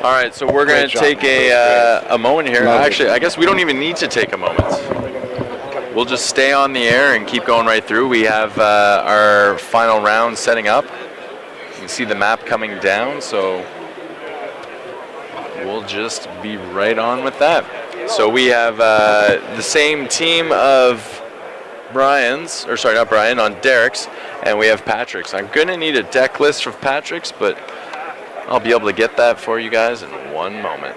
All right, so we're going to take a moment here. Actually, I guess we don't even need to take a moment. We'll just stay on the air and keep going right through. We have our final round setting up. You can see the map coming down, so we'll just be right on with that. So we have the same team of Bryan's, or sorry, not Bryan, on Derek's, and we have Patrick's. I'm going to need a deck list for Patrick's, but I'll be able to get that for you guys in one moment.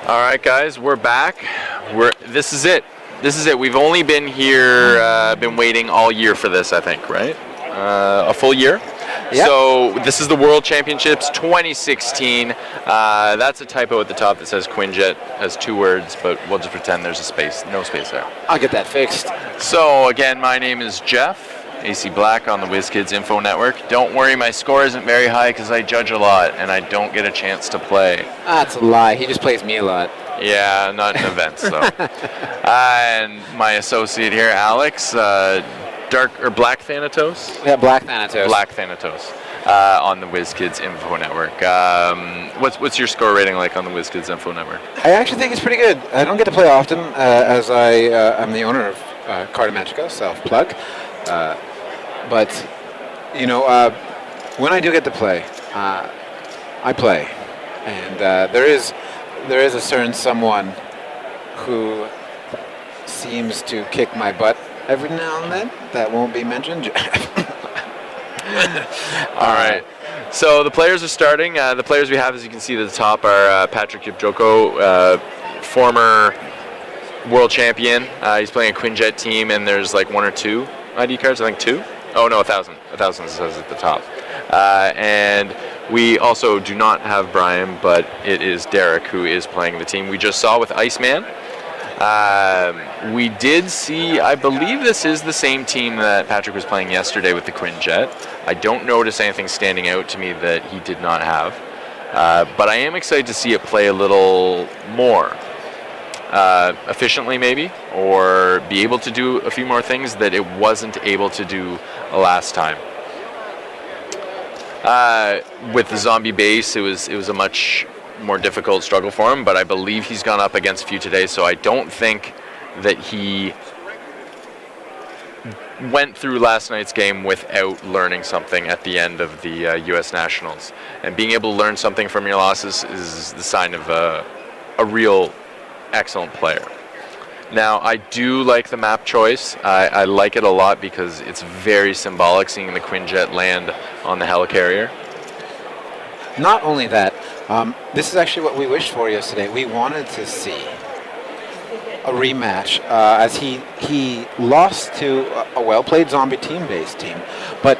All right, guys, we're back. This is it. This is it. We've only been here, been waiting all year for this, I think, right? A full year. Yep. So this is the World Championships 2016. That's a typo at the top that says Quinjet as 2 words, but we'll just pretend there's a space, no space there. I'll get that fixed. So again, my name is Jeff, AC Black on the WizKids Info Network. Don't worry, my score isn't very high because I judge a lot and I don't get a chance to play. That's a lie. He just plays me a lot. Yeah, not in events though. And my associate here, Alex, Black Thanatos? Yeah, Black Thanatos. Black Thanatos on the WizKids Info Network. What's your score rating like on the WizKids Info Network? I actually think it's pretty good. I don't get to play often, as I am the owner of Carta Magica, self-plug. But, you know, when I do get to play, I play. And there is a certain someone who seems to kick my butt every now and then. That won't be mentioned. All right. So the players are starting. The players we have, as you can see at the top, are Patrick Yipjoko, former world champion. He's playing a Quinjet team, and there's like 1 or 2 ID cards. I think 2. Oh no, 1,000. 1,000 says at the top. And we also do not have Bryan, but it is Derek who is playing the team we just saw with Iceman. We did see, I believe this is the same team that Patrick was playing yesterday with the Quinjet. I don't notice anything standing out to me that he did not have. But I am excited to see it play a little more efficiently maybe, or be able to do a few more things that it wasn't able to do last time. With the zombie base, it was a much more difficult struggle for him, but I believe he's gone up against a few today, so I don't think that he went through last night's game without learning something at the end of the U.S. Nationals. And being able to learn something from your losses is the sign of a real excellent player. Now, I do like the map choice. I like it a lot because it's very symbolic, seeing the Quinjet land on the helicarrier. Not only that, this is actually what we wished for yesterday. We wanted to see a rematch, as he lost to a well-played zombie team-based team, but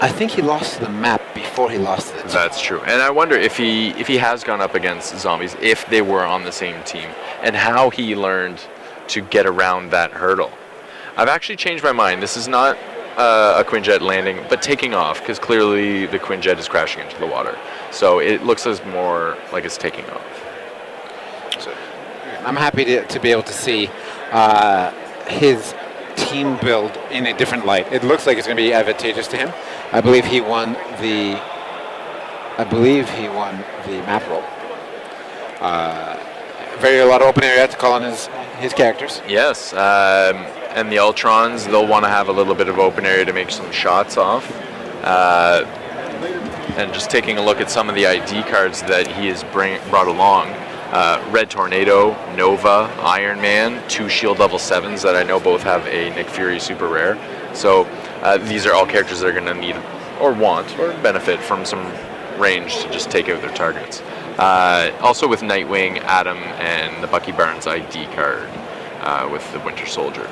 I think he lost to the map before he lost to the team. That's true. And I wonder if he has gone up against zombies, if they were on the same team, and how he learned to get around that hurdle. I've actually changed my mind. This is not a Quinjet landing, but taking off, because clearly the Quinjet is crashing into the water. So it looks as more like it's taking off. So I'm happy to be able to see his team build in a different light. It looks like it's going to be advantageous to him. I believe he won the map roll. A lot of open area to call on his characters. Yes, and the Ultrons, they'll want to have a little bit of open area to make some shots off. And just taking a look at some of the ID cards that he has brought along. Red Tornado, Nova, Iron Man, 2 Shield level 7s that I know both have a Nick Fury super rare. So these are all characters that are going to need or want or benefit from some range to just take out their targets. Also with Nightwing, Adam, and the Bucky Barnes ID card with the Winter Soldier.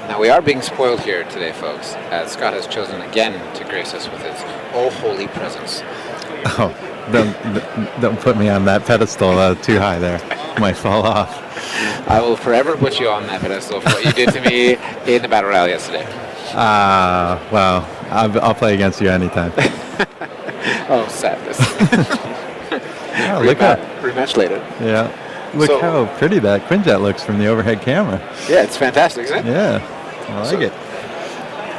Now we are being spoiled here today, folks, as Scott has chosen again to grace us with his oh holy presence. Oh, don't put me on that pedestal too high there. Might fall off. I will forever put you on that pedestal for what you did to me in the battle royale yesterday. Well, I'll play against you anytime. Oh, sadness. Oh, look rematch later. Yeah. Look how pretty that Quinjet looks from the overhead camera. Yeah, it's fantastic, isn't it? Yeah, I like it.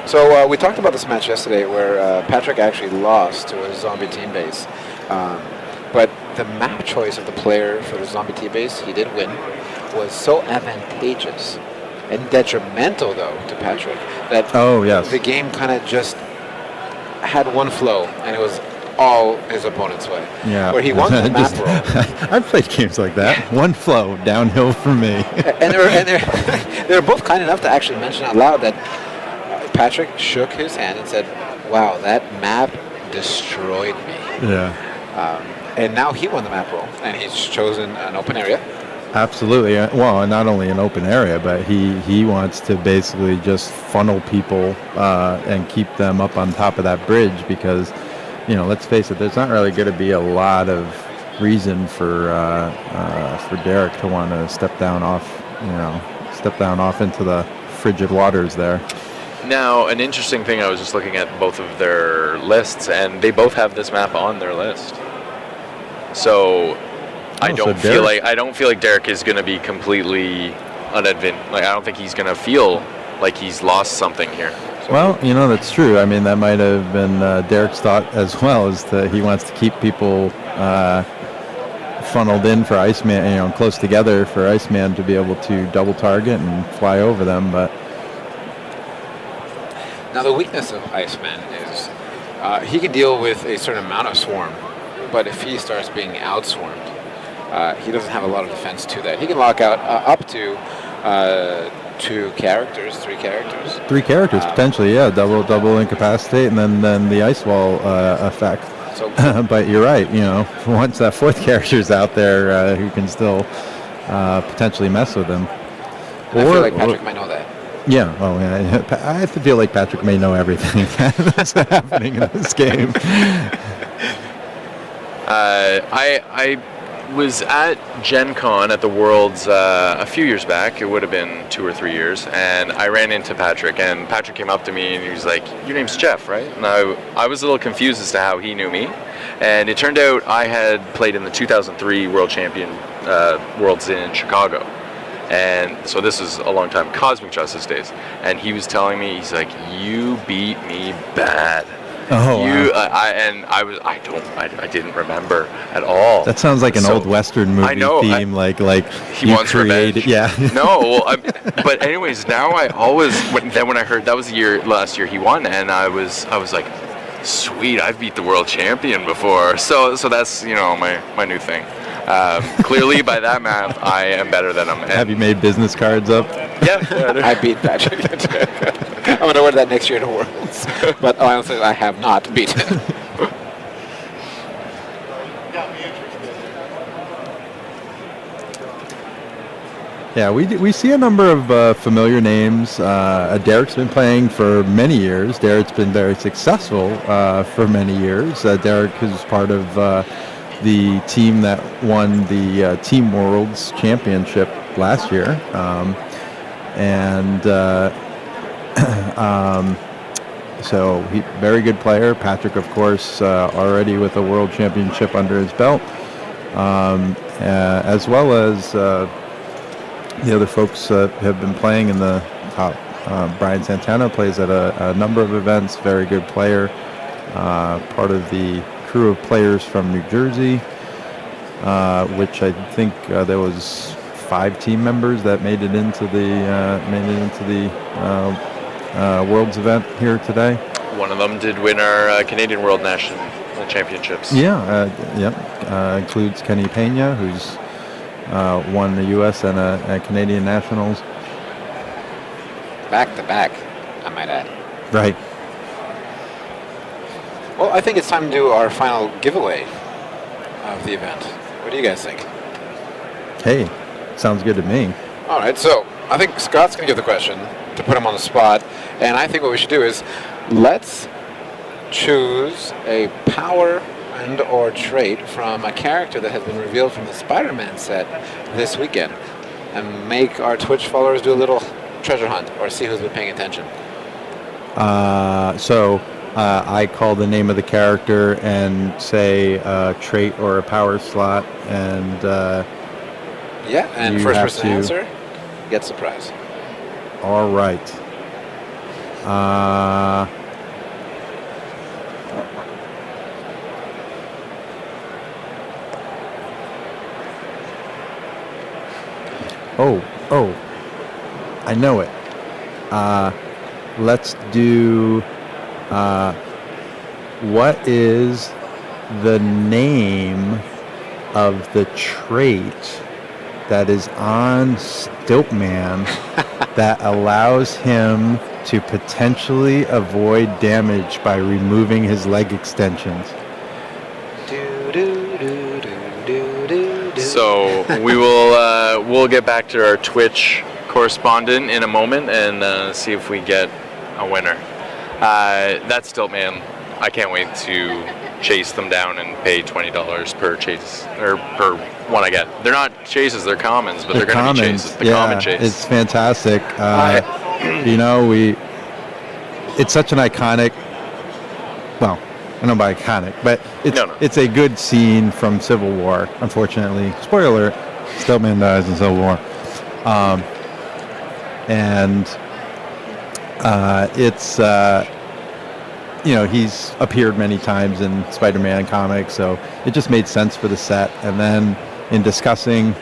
So we talked about this match yesterday where Patrick actually lost to a zombie team base. But the map choice of the player for the zombie team base, he did win, was so advantageous and detrimental, though, to Patrick, that the game kind of just had one flow, and it was all his opponent's way. Yeah. Where he won the map roll. I've played games like that. One flow downhill for me. and they were both kind enough to actually mention out loud that Patrick shook his hand and said, "Wow, that map destroyed me." Yeah. And now he won the map roll, and he's chosen an open area Absolutely. Well, not only an open area, but he wants to basically just funnel people and keep them up on top of that bridge because, let's face it, there's not really going to be a lot of reason for Derek to want to step down off into the frigid waters there. Now, an interesting thing, I was just looking at both of their lists, and they both have this map on their list. So I don't feel like Derek is going to be completely unadvantaged. Like, I don't think he's going to feel like he's lost something here. Well, that's true. I mean, that might have been Derek's thought as well, is that he wants to keep people funneled in for Iceman, close together for Iceman to be able to double target and fly over them. But now the weakness of Iceman is he can deal with a certain amount of swarm, but if he starts being outswarmed, he doesn't have a lot of defense to that. He can lock out up to 3 characters. 3 characters potentially, yeah. Double incapacitate, and then the ice wall effect. So, but you're right. Once that 4th character's out there, who can still potentially mess with him. I feel like Patrick might know that. Yeah. Oh, yeah. I have to feel like Patrick may know everything that's happening in this game. I was at Gen Con at the Worlds a few years back. It would have been 2 or 3 years, and I ran into Patrick, and Patrick came up to me and he was like, "Your name's Jeff, right?" And I was a little confused as to how he knew me, and it turned out I had played in the 2003 World Champion Worlds in Chicago. And so this is a long time, Cosmic Justice days, and he was telling me, he's like, "You beat me bad." Oh, wow. I didn't remember at all. That sounds like an old Western movie theme, like he wants revenge. Yeah. No, but anyways, now when I heard that was last year he won, and I was like, sweet, I've beat the world champion before. So that's my new thing. Clearly, by that math, I am better than him. Have you made business cards up? Yeah. I beat Patrick. I'm going to wear that next year to Worlds. But honestly, I have not beaten him. Yeah, we see a number of familiar names. Derek's been playing for many years. Derek's been very successful for many years. Derek is part of the team that won the Team Worlds Championship last year. So he very good player. Patrick, of course, already with a World Championship under his belt, as well as the other folks have been playing in the top. Bryan Santana plays at a number of events. Very good player. Part of the crew of players from New Jersey, which I think there was 5 team members that made it into the Worlds event here today. One of them did win our Canadian World National Championships. Yeah, includes Kenny Pena, who's won the U.S. and a Canadian Nationals. Back to back, I might add. Right. Well, I think it's time to do our final giveaway of the event. What do you guys think? Hey, sounds good to me. All right, so I think Scott's going to give the question to put him on the spot. And I think what we should do is let's choose a power and or trait from a character that has been revealed from the Spider-Man set this weekend and make our Twitch followers do a little treasure hunt or see who's been paying attention. So I call the name of the character and say a trait or a power slot, and first person to answer gets the prize. All right. Oh, I know it. Let's do, what is the name of the trait that is on Stiltman that allows him to potentially avoid damage by removing his leg extensions? So we'll get back to our Twitch correspondent in a moment and see if we get a winner. That's Stiltman. I can't wait to chase them down and pay $20 per chase, or per one I get. They're not chases, they're commons, but they're going to be chases. The common chase. It's fantastic. It's such an iconic, well, I don't know about iconic, but it's a good scene from Civil War. Unfortunately, spoiler alert, Stiltman dies in Civil War. He's appeared many times in Spider-Man comics, so it just made sense for the set. And then in discussing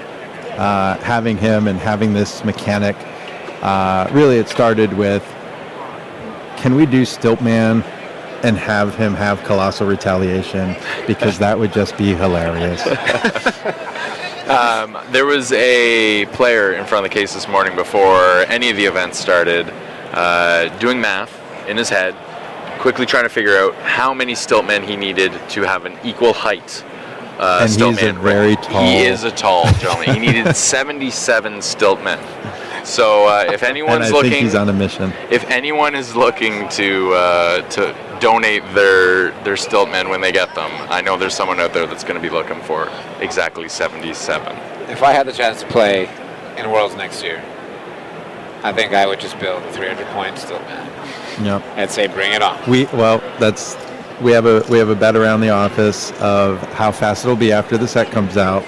having him and having this mechanic, really it started with, can we do Stiltman and have him have colossal retaliation? Because that would just be hilarious. There was a player in front of the case this morning before any of the events started, doing math in his head, quickly trying to figure out how many Stiltmen he needed to have an equal height. And Stiltman. he's a very tall. He is a tall gentleman. He needed 77 Stiltmen. So if anyone's looking, think he's on a mission. If anyone is looking to donate their Stiltmen when they get them, I know there's someone out there that's going to be looking for exactly 77. If I had the chance to play in Worlds next year, I think I would just build a 300-point Stiltman. Yep. And say, bring it on. We have a bet around the office of how fast it'll be after the set comes out,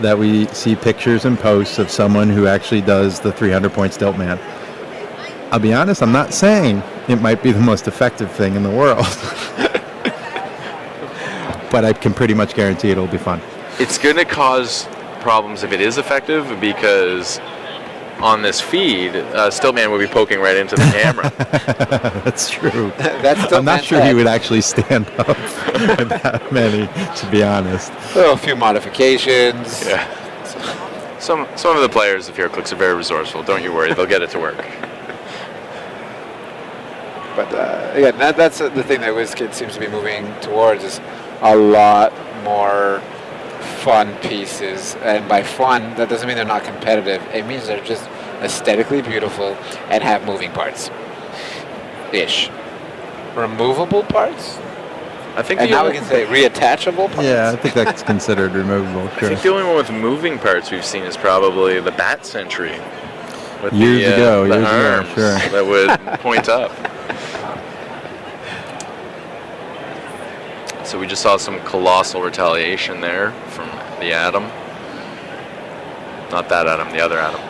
that we see pictures and posts of someone who actually does the 300-point Stiltman. I'll be honest, I'm not saying it might be the most effective thing in the world, but I can pretty much guarantee it'll be fun. It's going to cause problems if it is effective, because on this feed, Stiltman would be poking right into the camera. That's true. I'm not sure he would actually stand up with that many, to be honest. Well, a few modifications. Yeah. Some of the players of HeroClix are very resourceful. Don't you worry, they'll get it to work. But again, that's the thing that WizKids seems to be moving towards, is a lot more fun pieces. And by fun, that doesn't mean they're not competitive. It means they're just aesthetically beautiful and have moving parts. Ish. Removable parts? I think and now we can say reattachable parts? Yeah, I think that's considered removable. Sure. I think the only one with moving parts we've seen is probably the Bat Sentry. With years ago, sure. That would point up. So we just saw some colossal retaliation there from the Atom. Not that Atom, the other Atom.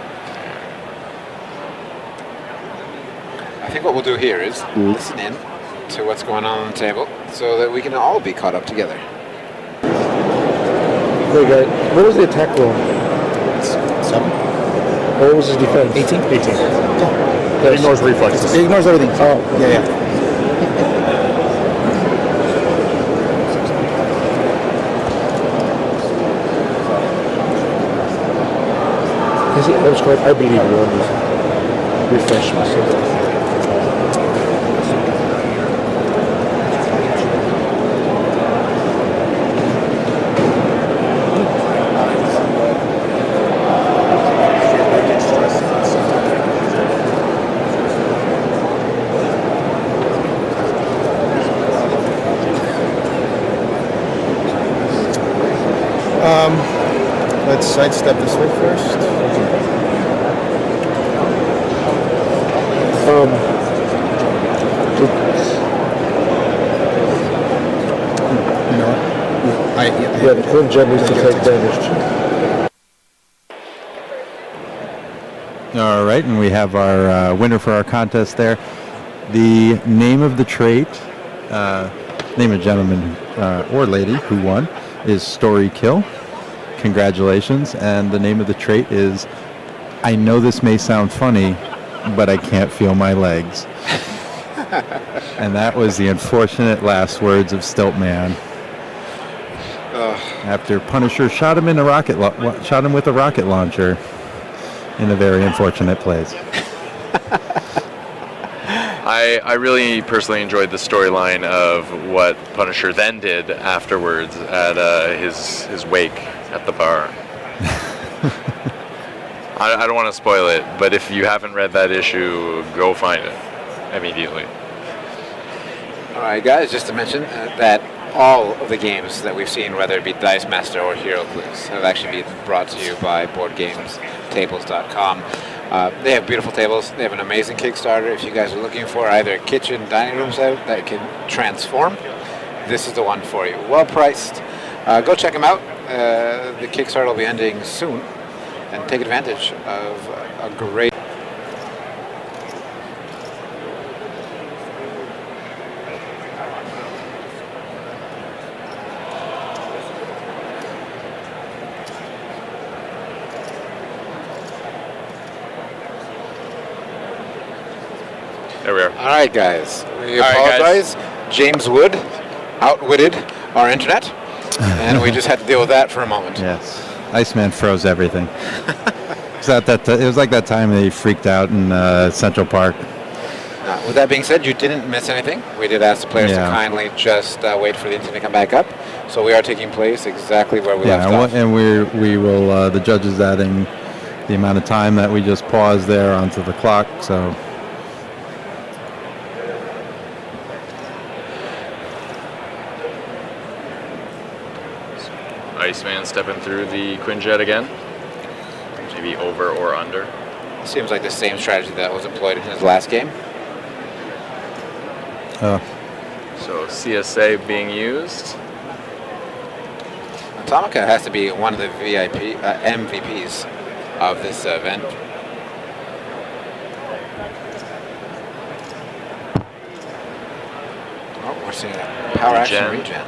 I think what we'll do here is listen in to what's going on the table so that we can all be caught up together. Hey guys, what was the attack roll? 7. What was his defense? 18. 18. Yes. It ignores reflexes. It ignores everything. Oh, yeah. That was correct. I believe you. I'll just refresh myself. Let's sidestep this way first. You know what? Yeah, the twin jet needs to take damage. All right, and we have our winner for our contest there. The name of the trait, name of gentleman or lady who won, is Story Kill. Congratulations. And the name of the trait is, I know this may sound funny, but I can't feel my legs. And that was the unfortunate last words of Stiltman. After Punisher shot him with a rocket launcher in a very unfortunate place. I really personally enjoyed the storyline of what Punisher then did afterwards at his wake at the bar. I don't want to spoil it, but if you haven't read that issue, go find it immediately. All right, guys, just to mention that all of the games that we've seen, whether it be Dice Master or HeroClix, have actually been brought to you by BoardGamesTables.com. They have beautiful tables. They have an amazing Kickstarter. If you guys are looking for either a kitchen dining room set that can transform, this is the one for you. Well priced. Go check them out. The Kickstarter will be ending soon, and take advantage of a great. There we are. All right, guys. We All right, apologize. James Wood outwitted our internet, and we just had to deal with that for a moment. Yes. Iceman froze everything. It was like that time they freaked out in Central Park. With that being said, you didn't miss anything. We did ask the players to Yeah. kindly just wait for the internet to come back up. So we are taking place exactly where we left off. And we will, the judge is adding the amount of time that we just paused there onto the clock, so. Iceman stepping through the Quinjet again. Maybe over or under. Seems like the same strategy that was employed in his last game. So CSA being used. Atomica has to be one of the MVPs of this event. Oh, we're seeing a power action regen.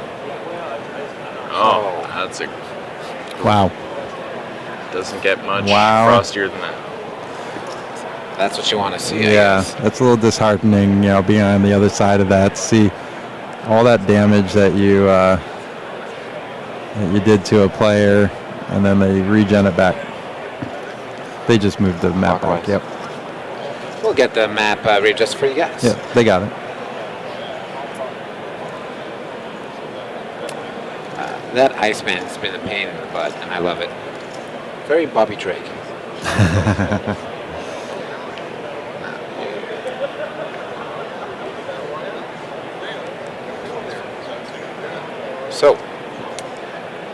Oh, that's a Wow. doesn't get much Wow. frostier than that. That's what you want to see. I Yeah, guess. that's a little disheartening, being on the other side of that. See all that damage that you did to a player, and then they regen it back. They just moved the map back. Clockwise. Yep. We'll get the map readjusted for you guys. Yep, they got it. That Iceman's been a pain in the butt, and I love it. Very Bobby Drake. So,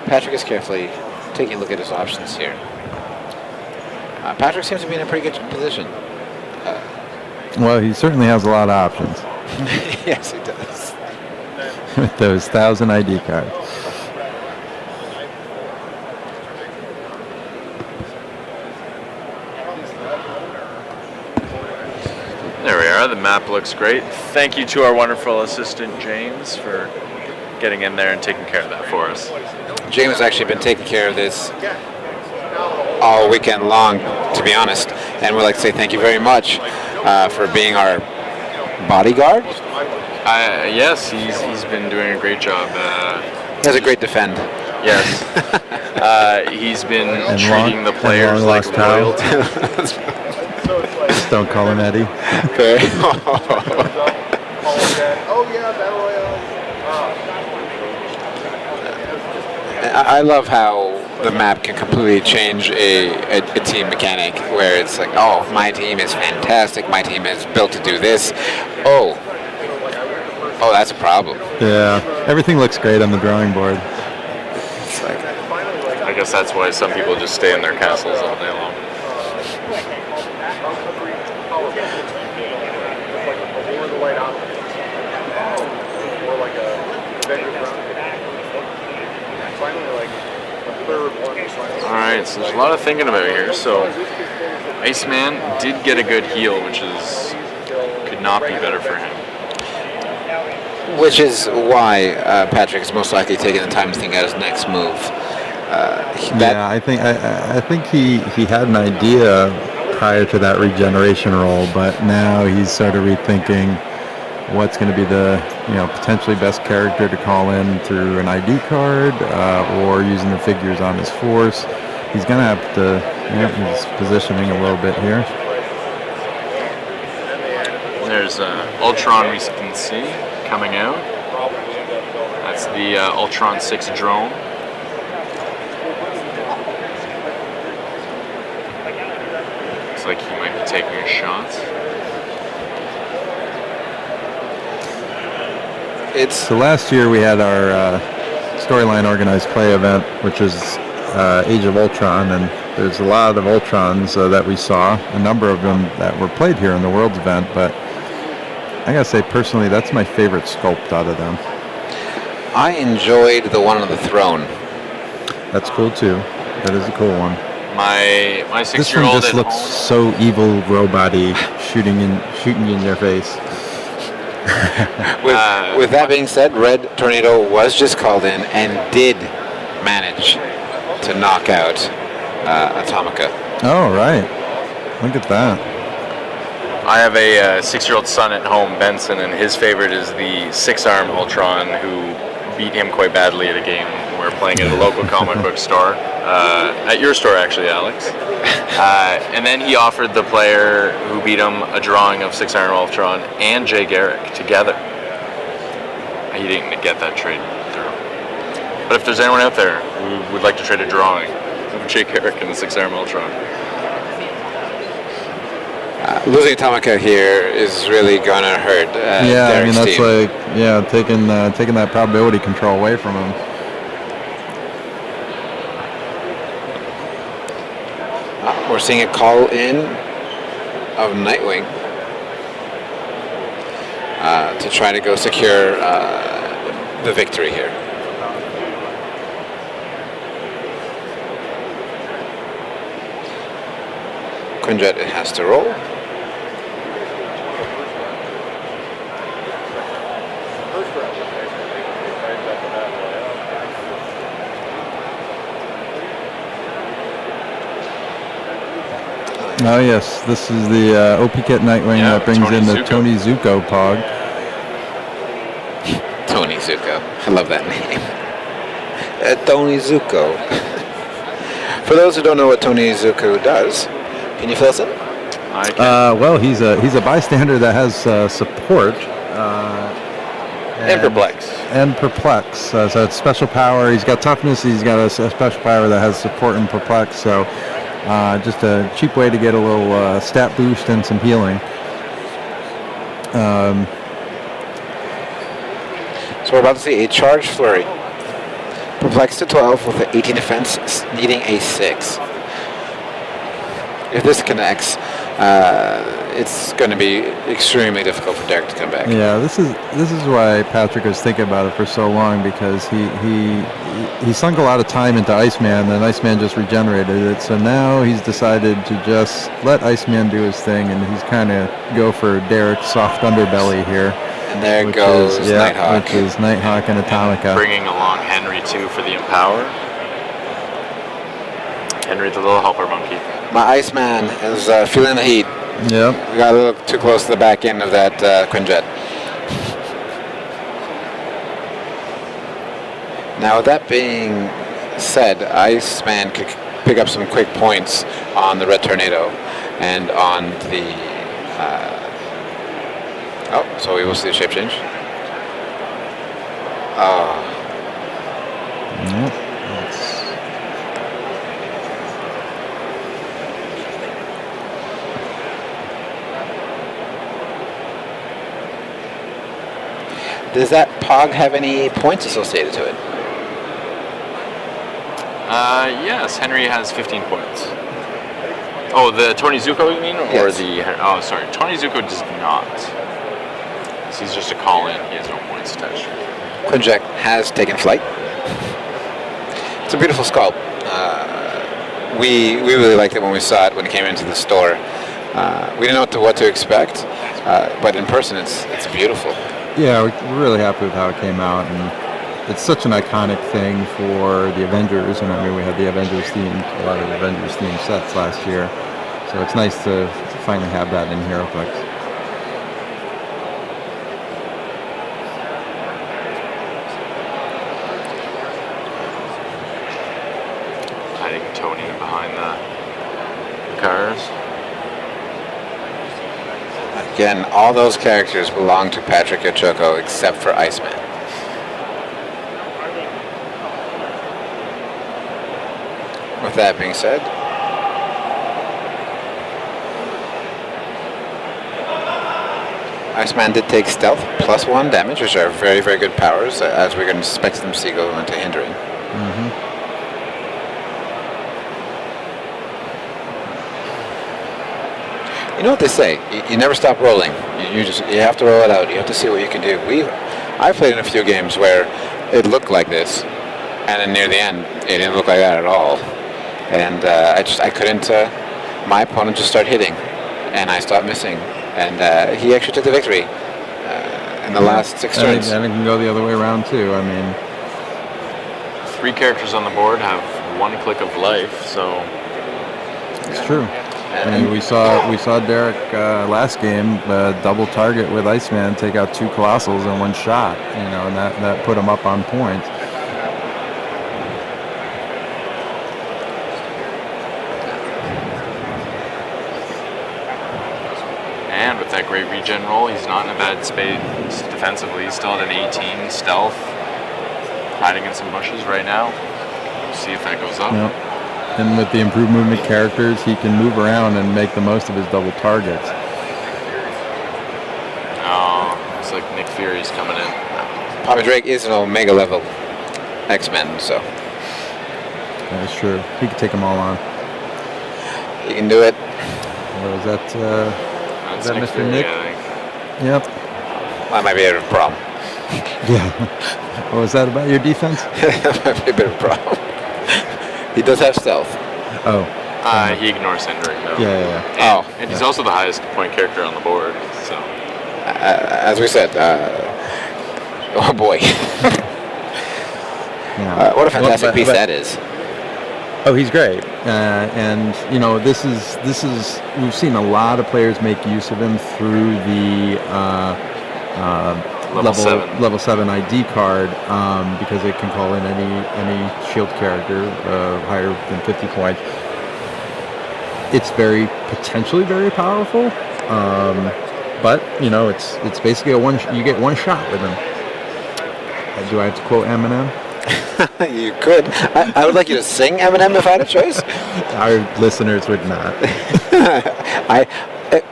Patrick is carefully taking a look at his options here. Patrick seems to be in a pretty good position. Well, he certainly has a lot of options Yes, he does. with those 1,000 ID cards. There we are. The map looks great. Thank you to our wonderful assistant James for getting in there and taking care of that for us. James has actually been taking care of this all weekend long, to be honest. And we'd like to say thank you very much for being our bodyguard. Yes, he's been doing a great job. He has a great defend. Yes. He's been And treating long- the and players long like lost pal. royalty. Just don't call him Eddie. I love how the map can completely change a team mechanic, where it's like, oh, my team is fantastic, my team is built to do this. Oh, that's a problem. Yeah, everything looks great on the drawing board. It's like, I guess that's why some people just stay in their castles all day long. Alright, so there's a lot of thinking about here. So, Iceman did get a good heal, which could not be better for him. which is why Patrick is most likely taking the time to think out his next move. Yeah, I think he had an idea prior to that regeneration roll, but now he's sort of rethinking what's going to be the potentially best character to call in through an ID card or using the figures on his force. He's going to have to, he's positioning a little bit here. There's Ultron we can see coming out. That's the Ultron 6 drone. Looks like he might be taking a shot. So last year we had our storyline organized play event, which is Age of Ultron, and there's a lot of Ultrons that we saw, a number of them that were played here in the Worlds event, but I gotta say personally that's my favorite sculpt out of them. I enjoyed the one on the throne. That's cool too. That is a cool one. My This one 6-year-old just at looks home. so evil, robot-y, shooting you in your face. With that being said, Red Tornado was just called in and did manage to knock out Atomica. Oh, right. Look at that. I have a 6-year-old son at home, Benson, and his favorite is the 6-arm Ultron, who beat him quite badly at a game we're playing at a local comic book store. At your store, actually, Alex. And then he offered the player who beat him a drawing of 6-arm Ultron and Jay Garrick together. He didn't get that trade through. But if there's anyone out there who would like to trade a drawing of Jay Garrick and the 6-arm Ultron, Losing Atomica here is really gonna hurt. Yeah, I mean Derek's that's team. taking that probability control away from him. We're seeing a call in of Nightwing to try to go secure the victory here. Quinjet has to roll. Oh yes, this is the OP Kit Nightwing that brings Tony in the Zuko. Tony Zuko Pog. Tony Zuko. I love that name. Tony Zuko. For those who don't know what Tony Zuko does, can you fill us in? I can. Well, he's a bystander that has support. And Perplex. And Perplex. So it's special power. He's got toughness. He's got a special power that has support and Perplex. So just a cheap way to get a little stat boost and some healing. So we're about to see a charge flurry. Perplex to 12 with an 18 defense, needing a 6. If this connects, it's going to be extremely difficult for Derek to come back. Yeah, this is why Patrick was thinking about it for so long, because he sunk a lot of time into Iceman, and Iceman just regenerated it. So now he's decided to just let Iceman do his thing, and he's kind of go for Derek's soft underbelly here. And there goes Nighthawk. Which is Nighthawk and Atomica. Bringing along Henry too for the Empower. Henry the little helper monkey. My Iceman is feeling the heat. Yep. We got a little too close to the back end of that Quinjet. Now, with that being said, Iceman could pick up some quick points on the Red Tornado and on the... so we will see the shape change. Yep. Does that Pog have any points associated to it? Yes, Henry has 15 points. Oh, the Tony Zuko, you mean? Or Yes. Oh, sorry. Tony Zuko does not. He's just a call-in. He has no points attached. Quinjet has taken flight. It's a beautiful sculpt. We really liked it when we saw it when it came into the store. We didn't know what to expect, but in person it's beautiful. Yeah, we're really happy with how it came out, and it's such an iconic thing for the Avengers. And I mean, we had the Avengers a lot of Avengers themed sets last year, so it's nice to finally have that in HeroClix. Hiding Tony behind the cars. Again, all those characters belong to Patrick Ochoko except for Iceman. With that being said, Iceman did take stealth plus 1 damage, which are very, very good powers, as we're going to expect them to see go into hindering. You know what they say? You never stop rolling. You have to roll it out. You have to see what you can do. I've played in a few games where it looked like this, and then near the end, it didn't look like that at all. And I couldn't. My opponent just started hitting, and I stopped missing, and he actually took the victory in the last 6 turns. And it can go the other way around too. I mean, 3 characters on the board have 1 click of life, so it's true. I mean, we saw Derek last game double target with Iceman, take out 2 Colossals in 1 shot. You know, and that put him up on points. And with that great regen roll, he's not in a bad space defensively. He's still at an 18 stealth, hiding in some bushes right now. We'll see if that goes up. Yep. And with the improved movement characters, he can move around and make the most of his double targets. Oh, looks like Nick Fury's coming in. Papa Drake is an Omega level X-Men, so That's true. He could take them all on. you can do it. What was that? That's Is that Nick Mr. Fury, Nick? I think. Yep. That might be a bit of a problem. Yeah. What was that about your defense? That might be a bit of a problem. He does have stealth. Oh. He ignores hindering though. Yeah. And he's also the highest point character on the board. So As we said, oh boy. Yeah. What a fantastic Well, piece but- that is. Oh, he's great, and you know this is we've seen a lot of players make use of him through the level 7 ID card because it can call in any shield character higher than 50 points. It's potentially very powerful, but you know it's basically you get 1 shot with him. Do I have to quote Eminem? You could. I would like you to sing Eminem if I had a choice. Our listeners would not.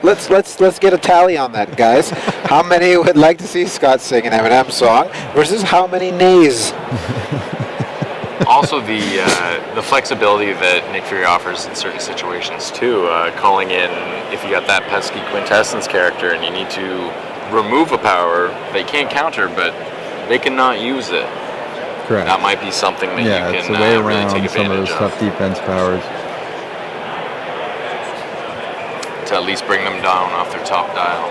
Let's get a tally on that, guys. How many would like to see Scott sing an Eminem song versus how many nays? also the flexibility that Nick Fury offers in certain situations too, calling in if you got that pesky quintessence character and you need to remove a power they can't counter, but they cannot use it. Correct. That might be something that Yeah, you it's can a way really around take some of advantage those of tough defense powers. to at least bring them down off their top dial.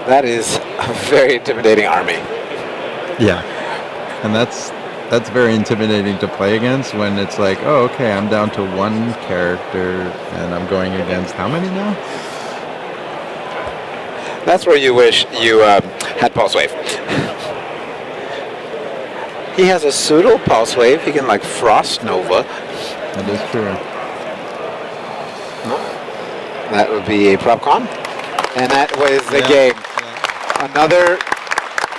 That is a very intimidating army. Yeah, and that's very intimidating to play against when it's like, oh, okay, I'm down to 1 character and I'm going against how many now? That's where you wish you had Pulse Wave. He has a pseudo Pulse Wave. He can like Frost Nova. That is true. That would be a prop con. And that was the game. Another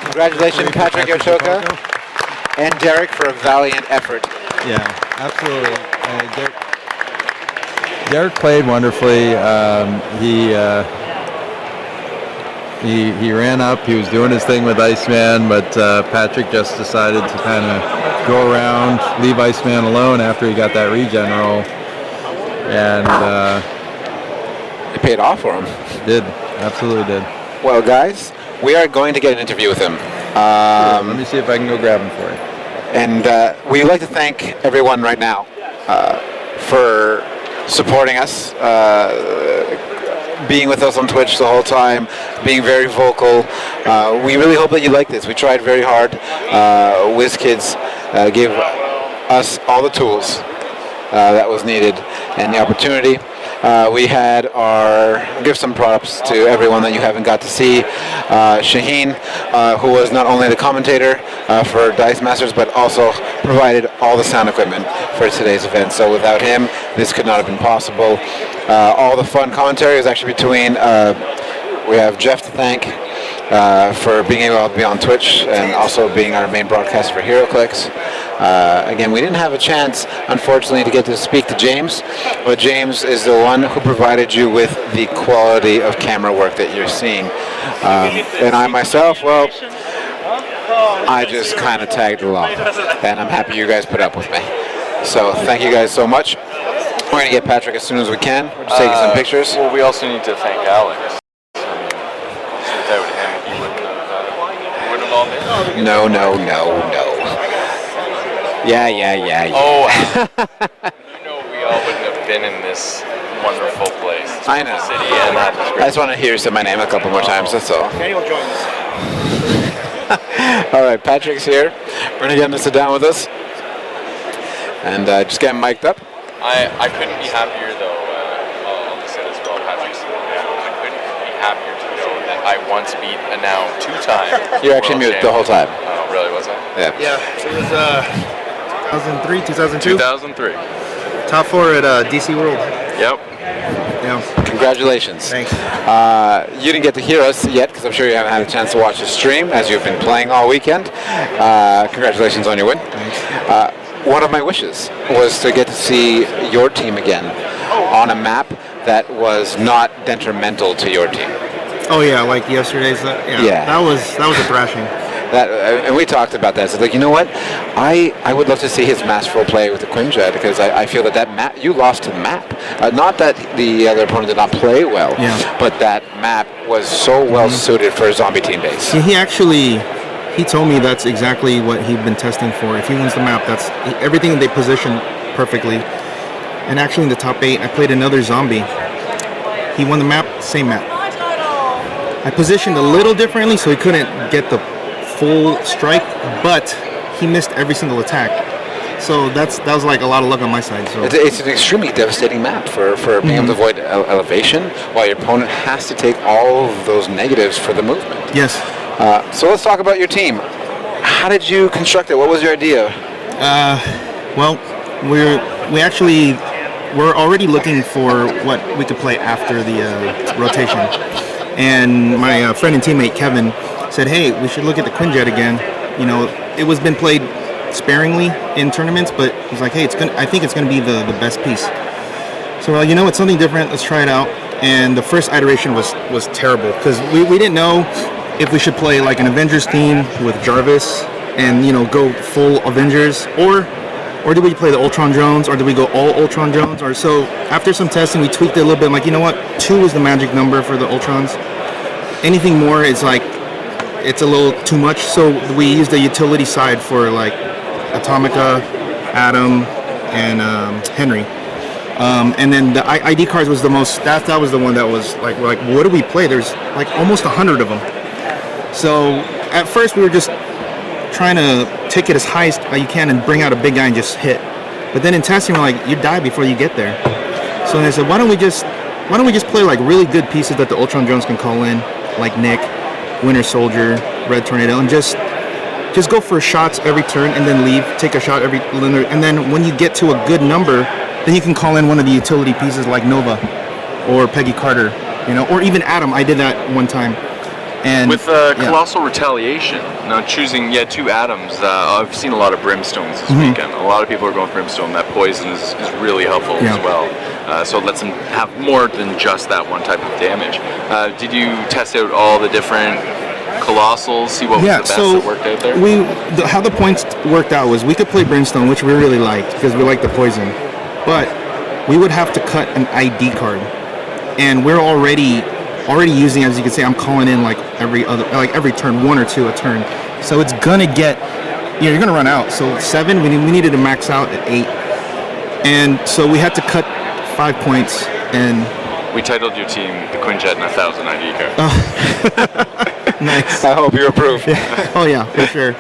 congratulations, Patrick Yochoka and Derek, for a valiant effort. Yeah, absolutely. Derek played wonderfully. He ran up. He was doing his thing with Iceman, but Patrick just decided to kind of go around, leave Iceman alone after he got that regen roll, and It paid off for him. absolutely did. Well, guys, we are going to get an interview with him. Let me see if I can go grab him for you. And we would like to thank everyone right now for supporting us, being with us on Twitch the whole time, being very vocal. We really hope that you like this. We tried very hard. WizKids gave us all the tools that was needed and the opportunity. We had give some props to everyone that you haven't got to see. Shaheen, who was not only the commentator for Dice Masters, but also provided all the sound equipment for today's event. So without him, this could not have been possible. All the fun commentary is actually between, we have Jeff to thank, for being able to be on Twitch and also being our main broadcaster for HeroClix. Again, we didn't have a chance, unfortunately, to get to speak to James, but James is the one who provided you with the quality of camera work that you're seeing. And I myself, well, I just kind of tagged along, and I'm happy you guys put up with me. So thank you guys so much. We're going to get Patrick as soon as we can. We're just taking some pictures. Well, we also need to thank Alex. Without him, he wouldn't have all been. No. Yeah. Oh, we all wouldn't have been in this wonderful place. I know. City and I just want to hear you say my name a couple more times, that's all. All right, Patrick's here. We're going to get him to sit down with us. And just get him mic'd up. I couldn't be happier, though. I'll just say this as well, Patrick. I couldn't be happier to know that I once beat a now two-time. You're actually muted the whole time. Oh, really? Was I? Yeah. Yeah, it was 2003, 2002. 2003. Top 4 at DC World. Yep. Yeah. Congratulations. Thanks. You didn't get to hear us yet because I'm sure you haven't had a chance to watch the stream as you've been playing all weekend. Congratulations on your win. One of my wishes was to get to see your team again on a map that was not detrimental to your team. Oh yeah, like yesterday's. Yeah. That was a thrashing. And we talked about that. So like, you know what? I would love to see his masterful play with the Quinjet because I feel that map, you lost to the map. Not that the other opponent did not play well, but that map was so well suited for a zombie team base. Yeah, he told me that's exactly what he'd been testing for. If he wins the map, that's everything they position perfectly. And actually in the top 8, I played another zombie. He won the map, same map. I positioned a little differently so he couldn't get the full strike, but he missed every single attack. So that was like a lot of luck on my side. So it's an extremely devastating map for being able to avoid elevation, while your opponent has to take all of those negatives for the movement. Yes. So let's talk about your team. How did you construct it? What was your idea? Well, we're already looking for what we could play after the rotation. And my friend and teammate Kevin said, "Hey, we should look at the Quinjet again. You know, it was been played sparingly in tournaments, but he's like, hey, I think it's gonna be the best piece." So we're like, you know, it's something different. Let's try it out. And the first iteration was terrible because we didn't know if we should play like an Avengers team with Jarvis and go full Avengers, or do we play the Ultron drones, or do we go all Ultron drones? Or so after some testing, we tweaked it a little bit. I'm like, you know what? 2 is the magic number for the Ultrons. Anything more is like it's a little too much. So we used the utility side for like Atomica, Adam, and Henry. And then the ID cards was the most. That was the one that was like, we're like, what do we play? There's like almost 100 of them. So at first we were just trying to take it as high as you can and bring out a big guy and just hit. But then in testing, we're like, you die before you get there. So they said, why don't we just play like really good pieces that the Ultron drones can call in, like Nick, Winter Soldier, Red Tornado, and just go for shots every turn and then leave. Take a shot every, and then when you get to a good number, then you can call in one of the utility pieces like Nova or Peggy Carter, or even Adam. I did that one time. And with Colossal Retaliation, now choosing 2 Atoms, I've seen a lot of Brimstones this weekend. A lot of people are going Brimstone. That poison is really helpful as well. So it lets them have more than just that one type of damage. Did you test out all the different Colossals, see what was the best that worked out there? How the points worked out was we could play Brimstone, which we really liked because we liked the poison, but we would have to cut an ID card, and we're already using, as you can see, I'm calling in like every turn, 1 or 2 a turn. So it's gonna get, you're gonna run out. So 7, we needed to max out at 8, and so we had to cut 5 points. And we titled your team the Quinjet and 1,000 ID card. Nice. I hope you approve. Yeah. Oh yeah, for sure.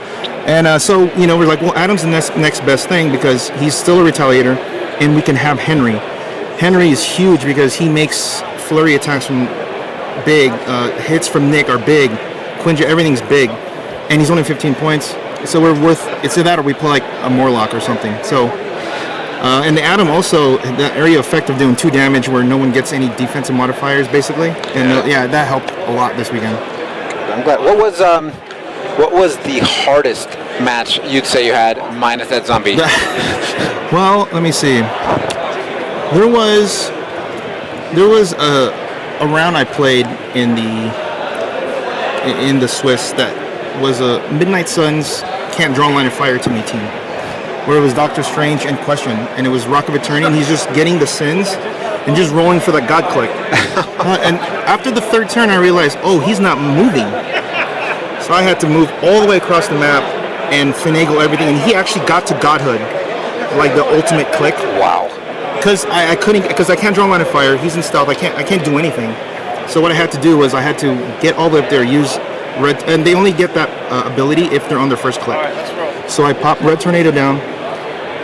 And so we're like, well, Adam's the next best thing because he's still a retaliator, and we can have Henry. Henry is huge because he makes flurry attacks from big, hits from Nick are big, Quinjet, everything's big, and he's only 15 points, so it's either that or we play like a Morlock or something. So and the Atom also, the area effect of doing 2 damage where no one gets any defensive modifiers basically, and that helped a lot this weekend. I'm glad. What was the hardest match you'd say you had minus that zombie? Well, let me see. There was a round I played in the Swiss that was a Midnight Suns can't draw a line of fire to me team, where it was Doctor Strange and Question, and it was Rock of Eternity, and he's just getting the sins and just rolling for that God click. And after the third turn, I realized, oh, he's not moving. So I had to move all the way across the map and finagle everything, and he actually got to Godhood, like the ultimate click. Wow. Because I couldn't, because I can't draw a line of fire. He's in stealth. I can't do anything. So what I had to do was I had to get all the way up there, use red, and they only get that ability if they're on their first click. So I popped Red Tornado down,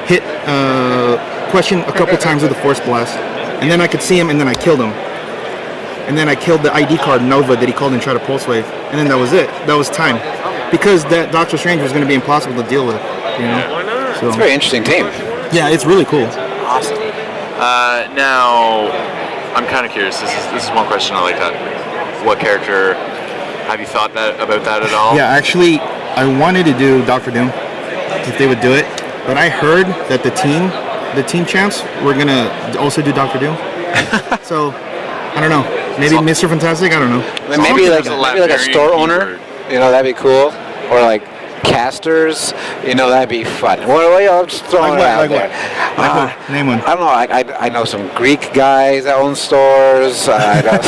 hit Question a couple times with a Force Blast, and then I could see him, and then I killed him. And then I killed the ID card Nova that he called and tried to Pulse Wave, and then that was it. That was time, because that Doctor Strange was going to be impossible to deal with. You know, so It's a very interesting team. yeah, it's really cool. Awesome. Now, I'm kind of curious. This is one question I like to ask. What character have you thought about that at all? Yeah, actually, I wanted to do Doctor Doom if they would do it, but I heard that the team champs were gonna also do Doctor Doom. So I don't know. Maybe Mr. Fantastic. I don't know. Maybe like a Latvian store owner. keyword. You know, that'd be cool. Or like casters. You know, that'd be fun. Well, I'm just throwing it out there. Like what? Name one. I don't know. I know some Greek guys that own stores. I know.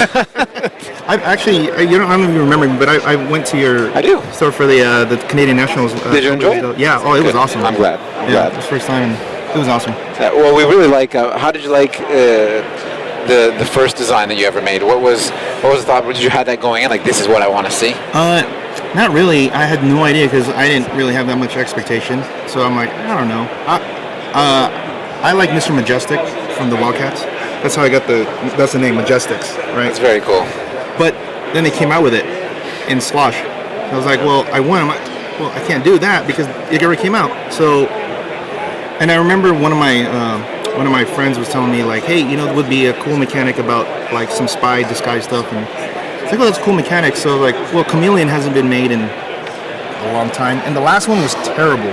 I actually, I don't even remember, but I went to your I do. store for the Canadian Nationals. Did you enjoy it? Yeah. Oh, it was Good. awesome. I'm glad. Yeah, it was first time. It was awesome. Well, we really like. How did you like the first design that you ever made? What was the thought? Did you have that going in? Like, this is what I want to see. Not really. I had no idea because I didn't really have that much expectation. So I'm like, I don't know. I like Mr. Majestic from the Wildcats. That's how I got that's the name, Majestics, right? It's very cool. But then they came out with it in Slosh. I was like, well, I won. Well, I can't do that because it already came out. So, and I remember one of my friends was telling me like, hey, you know, it would be a cool mechanic about like some spy disguise stuff, and it's like, well, that's a cool mechanic. So like, well, Chameleon hasn't been made in a long time, and the last one was terrible.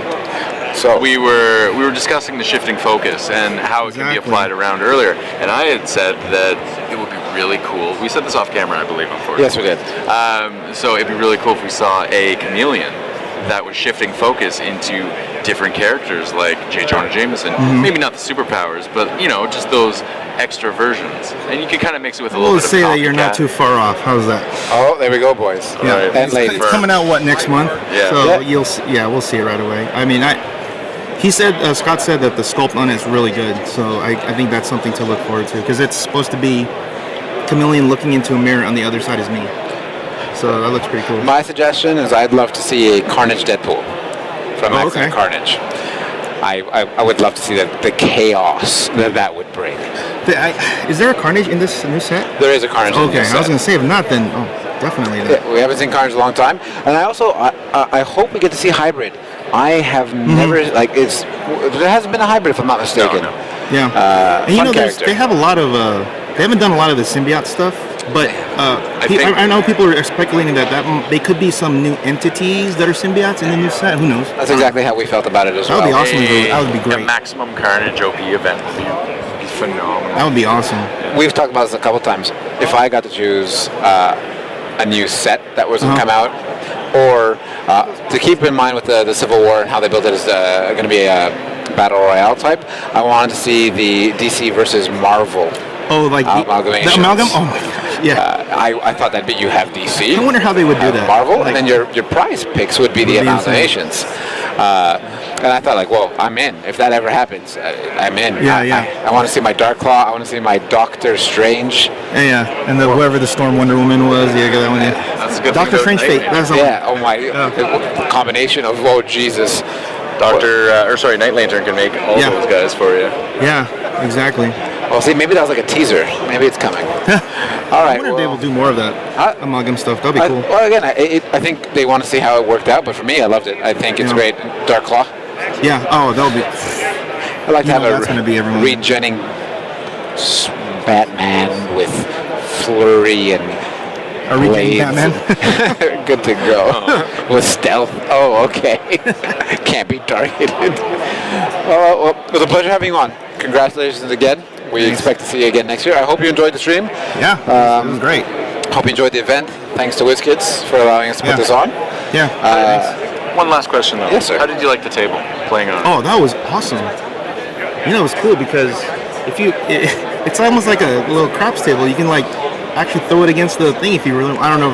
So we were discussing the shifting focus and how it can be Exactly. applied around earlier, and I had said that it would be really cool. We said this off camera, I believe, unfortunately. Yes, we did. So it'd be really cool if we saw a chameleon that was shifting focus into different characters like J. Jonah Jameson. Mm-hmm. Maybe not the superpowers, but you know, just those extra versions. And you could kind of mix it with a little We'll bit of say that you're not copycat. too far off. How's that? Oh, there we go, boys. Yeah, Right. And ladies. it's coming out what next month? Yeah. So Yeah. you'll see, we'll see it right away. I mean, he said Scott said that the sculpt on it's really good. So I think that's something to look forward to because it's supposed to be Chameleon looking into a mirror on the other side is me. So that looks pretty cool. My suggestion is I'd love to see a Carnage Deadpool from X-Men okay. Carnage. I would love to see the chaos that would bring. Is there a Carnage in this new set? There is a Carnage. in Okay, this I was set. gonna say if not, then definitely. Then. Yeah, we haven't seen Carnage in a long time, and I hope we get to see Hybrid. I have never like there hasn't been a Hybrid if I'm not mistaken. No. Yeah, and you fun know, character. they have a lot of. They haven't done a lot of the symbiote stuff, but I know people are speculating that they could be some new entities that are symbiotes in the new set. Who knows? That's exactly how we felt about it as That would be well. awesome. That would be great. A Maximum Carnage OP event would be phenomenal. That would be awesome. We've talked about this a couple times. If I got to choose a new set that was going to come out, or to keep in mind with the Civil War and how they built it as going to be a battle royale type, I wanted to see the DC versus Marvel. Oh, like the Amalgamations. amalgam? Oh my gosh, yeah. I thought that'd be you have DC. I wonder how they would do have that. Marvel, Like- and then your prize picks would be the Would be insane. amalgamations. And I thought, like, well, I'm in. If that ever happens, I'm in. Yeah. I want to see my Dark Claw. I want to see my Doctor Strange. Yeah. And whoever the Storm Wonder Woman was, yeah, get that one. Yeah. That's a good Doctor thing Strange about Fate. Nightmare. That's the Yeah. Oh my. The combination of Jesus. Night Lantern can make all Yeah. those guys for you. one. Yeah. Exactly. Well, see, maybe that was like a teaser. Maybe it's coming. All I right. wonder if they will do more of that amalgam stuff. That'd be cool. Well, again, I think they want to see how it worked out, but for me, I loved it. I think it's Yeah. great. Dark Claw. Yeah. Oh, that'll be. I like to You have know a that's gonna be everyone. regenning Batman with flurry and A reject Batman. Good to go. With stealth. Oh, okay. Can't be targeted. Well, it was a pleasure having you on. Congratulations again. We expect to see you again next year. I hope you enjoyed the stream. Yeah, it was great. Hope you enjoyed the event. Thanks to WizKids for allowing us to put this on. Yeah. One last question though. Yes, sir. How did you like the table playing on? Oh, that was awesome. You know, it was cool because it's almost like a little craps table. You can like actually throw it against the thing if you really. I don't know.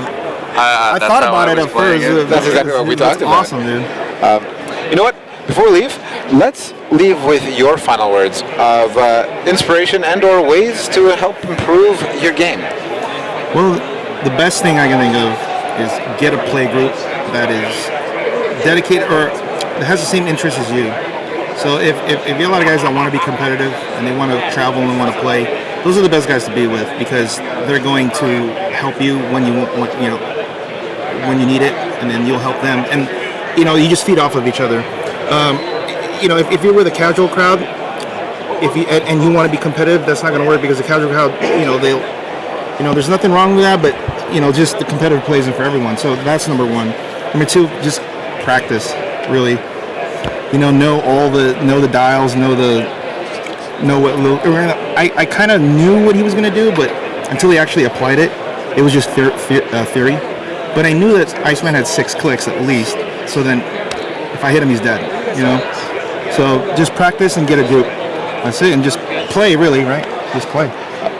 I thought about it at first. That's exactly what we talked about. Awesome, dude. You know what? Before we leave, let's leave with your final words of inspiration and/or ways to help improve your game. Well, the best thing I can think of is get a play group that is dedicated or that has the same interests as you. So if you have a lot of guys that want to be competitive and they want to travel and want to play, those are the best guys to be with because they're going to help you when you when you need it, and then you'll help them. And you just feed off of each other. If you're with a casual crowd, and you want to be competitive, that's not going to work because the casual crowd, there's nothing wrong with that, but just the competitive play isn't for everyone. So that's number one. Number two, just practice. Really, know the dials, know what. I kind of knew what he was going to do, but until he actually applied it, it was just theory. But I knew that Iceman had 6 clicks at least. So then, if I hit him, he's dead. So just practice and get a group. That's it, and just play. Really, right? Just play.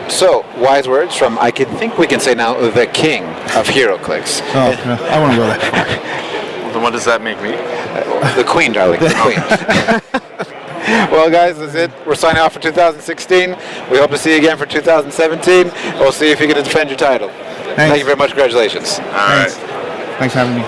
So, wise words from, I think we can say now, the king of HeroClix. Oh, no, I want to go there. Well, then what does that make me? The queen, darling, the queen. Well, guys, that's it. We're signing off for 2016. We hope to see you again for 2017. We'll see if you can defend your title. Thanks. Thank you very much. Congratulations. All right. Thanks for having me.